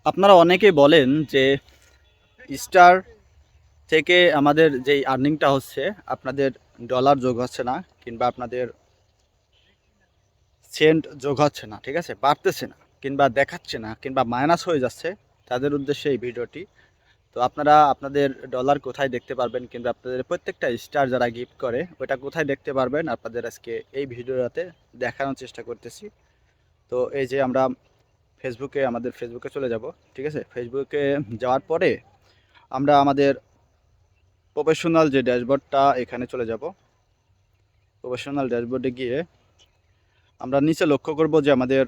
আপনারা অনেকেই বলেন যে স্টার থেকে আমাদের যেই আর্নিংটা হচ্ছে আপনাদের ডলার যোগ হচ্ছে না, কিংবা আপনাদের সেন্ট যোগ হচ্ছে না, ঠিক আছে, বাড়তেছে না, কিংবা দেখাচ্ছে না, কিংবা মাইনাস হয়ে যাচ্ছে। তাদের উদ্দেশ্যে এই ভিডিওটি। তো আপনারা আপনাদের ডলার কোথায় দেখতে পারবেন, কিংবা আপনাদের প্রত্যেকটা স্টার যারা গিফট করে ওটা কোথায় দেখতে পারবেন, আপনাদের আজকে এই ভিডিওটাতে দেখানোর চেষ্টা করতেছি। তো এই যে আমরা আমাদের ফেসবুকে চলে যাব, ঠিক আছে। ফেসবুকে যাওয়ার পরে আমরা আমাদের প্রফেশনাল যে ড্যাশবোর্ডটা এখানে চলে যাব। প্রফেশনাল ড্যাশবোর্ডে গিয়ে আমরা নিচে লক্ষ্য করব যে আমাদের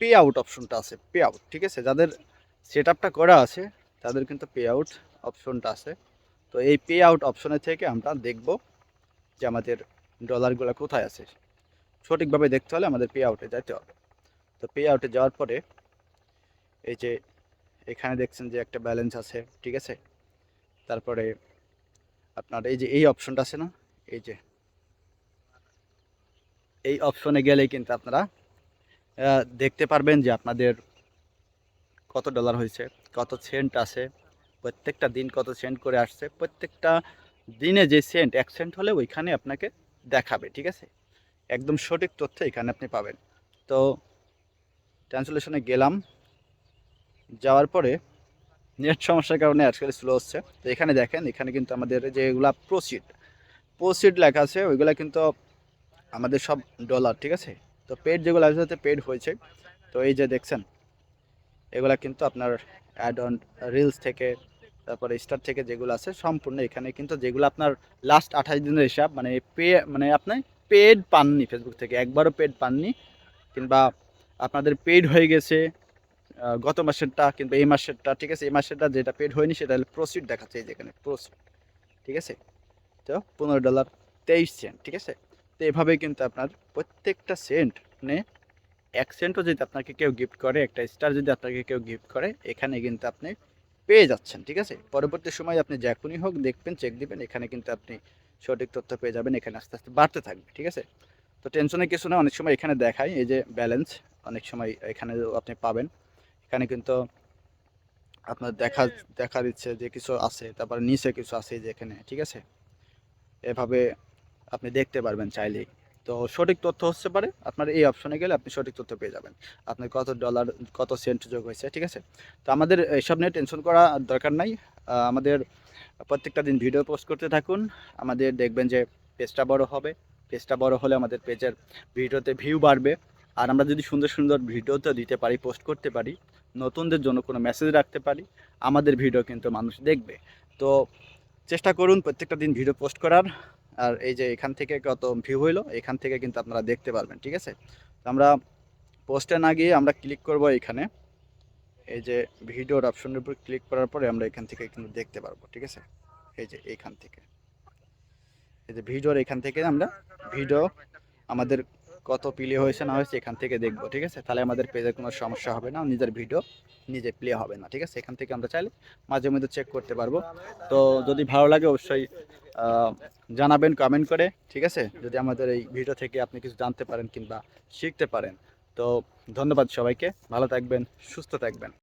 পে আউট অপশনটা আছে, পে আউট, ঠিক আছে। যাদের সেট আপটা করা আছে তাদের কিন্তু পে আউট অপশনটা আছে। তো এই পে আউট অপশনে থেকে আমরা দেখব যে আমাদের ডলারগুলো কোথায় আছে। সঠিকভাবে দেখতে হলে আমাদের পে আউটে যেতে হবে। তো পে আউটে যাওয়ার পরে এই যে এখানে দেখছেন যে একটা ব্যালেন্স আছে, ঠিক আছে। তারপরে আপনার এই যে এই অপশনটা আছে না, এই যে এই অপশনে গেলেই কিন্তু আপনারা দেখতে পারবেন যে আপনাদের কত ডলার হয়েছে, কত সেন্ট আছে, প্রত্যেকটা দিন কত সেন্ট করে আসছে। প্রত্যেকটা দিনে যে সেন্ট 1 সেন্ট হলে ওইখানে আপনাকে দেখাবে, ঠিক আছে। একদম সঠিক তথ্য এখানে আপনি পাবেন। তো ট্রান্সলেশনে গেলাম, যাওয়ার পরে নেট সমস্যার কারণে আজকাল স্লো হচ্ছে। তো এখানে দেখেন, এখানে কিন্তু আমাদের যেগুলা প্রসিড প্রসিড লেখা আছে ওইগুলা কিন্তু আমাদের সব ডলার, ঠিক আছে। তো পেড যেগুলো আছে পেড হয়েছে। তো এই যে দেখছেন এগুলা কিন্তু আপনার অ্যাড অন রিলস থেকে, তারপরে স্টার থেকে যেগুলো আছে সম্পূর্ণ এখানে কিন্তু যেগুলো আপনার লাস্ট 28 দিনের হিসাব, মানে মানে আপনি পেড পাননি ফেসবুক থেকে, একবারও পেড পাননি, কিংবা আপনাদের পেড হয়ে গেছে গত মাসেরটা কিংবা এই মাসেরটা, ঠিক আছে। এই মাসেরটা যেটা পেড হয়নি সেটা হলো প্রসিড দেখাচ্ছে, এই যেখানে প্রসিড, ঠিক আছে। তো $15.23, ঠিক আছে। তো এভাবেই কিন্তু আপনার প্রত্যেকটা সেন্ট, মানে 1 সেন্টও যদি আপনাকে কেউ গিফট করে, একটা স্টার যদি আপনাকে কেউ গিফট করে, এখানে কিন্তু আপনি পেয়ে যাচ্ছেন, ঠিক আছে। পরবর্তী সময় আপনি যখনই হোক দেখবেন, চেক দিবেন, এখানে কিন্তু আপনি সঠিক তথ্য পেয়ে যাবেন। এখানে আস্তে আস্তে বাড়তে থাকবে, ঠিক আছে। তো টেনশনের কিছু না, অনেক সময় এখানে দেখায় এই যে ব্যালেন্স, অনেক সময় এখানে আপনি পাবেন। এখানে কিন্তু আপনার দেখা দিচ্ছে যে কিছু আছে, তারপর নিচে কিছু আছে যে এখানে, ঠিক আছে। এভাবে আপনি দেখতে পারবেন চাইলেই। তো সঠিক তথ্য হচ্ছে পারে আপনার এই অপশনে গেলে আপনি সঠিক তথ্য পেয়ে যাবেন। আপনার কত ডলার, কত সেন্ট যোগ হয়েছে, ঠিক আছে। তো আমাদের এসব নিয়ে টেনশন করা দরকার নাই। আমাদের প্রত্যেকটা দিন ভিডিও পোস্ট করতে থাকুন। আমাদের দেখবেন যে পেজটা বড় হবে। পেজটা বড় হলে আমাদের পেজের ভিডিওতে ভিউ বাড়বে। আর আমরা যদি সুন্দর সুন্দর ভিডিওতে দিতে পারি, পোস্ট করতে পারি, নতুনদের জন্য কোনো মেসেজ রাখতে পারি, আমাদের ভিডিও কিন্তু মানুষ দেখবে। তো চেষ্টা করুন প্রত্যেকটা দিন ভিডিও পোস্ট করার। আর এই যে এখান থেকে কত ভিউ হইলো, এখান থেকে কিন্তু আপনারা দেখতে পারবেন, ঠিক আছে। তো আমরা পোস্টে না গিয়ে আমরা ক্লিক করব এখানে, এই যে ভিডিওর অপশনের উপর ক্লিক করার পরে আমরা এখান থেকে কিন্তু দেখতে পারবো, ঠিক আছে। এই যে এইখান থেকে, এই যে ভিডিওর এখান থেকে আমরা ভিডিও আমাদের কত প্লে হয়েছে না হয়েছে এখান থেকে দেখবো, ঠিক আছে। তাহলে আমাদের পেজের কোনো সমস্যা হবে না, নিজের ভিডিও নিজে প্লে হবে না, ঠিক আছে। এখান থেকে আমরা চাইলে মাঝে মধ্যে চেক করতে পারবো। তো যদি ভালো লাগে অবশ্যই আহ, জানাবেন কমেন্ট করে, ঠিক আছে। যদি আমাদের এই ভিডিও থেকে আপনি কিছু জানতে পারেন কিংবা শিখতে পারেন। তো ধন্যবাদ সবাইকে, ভালো থাকবেন, সুস্থ থাকবেন।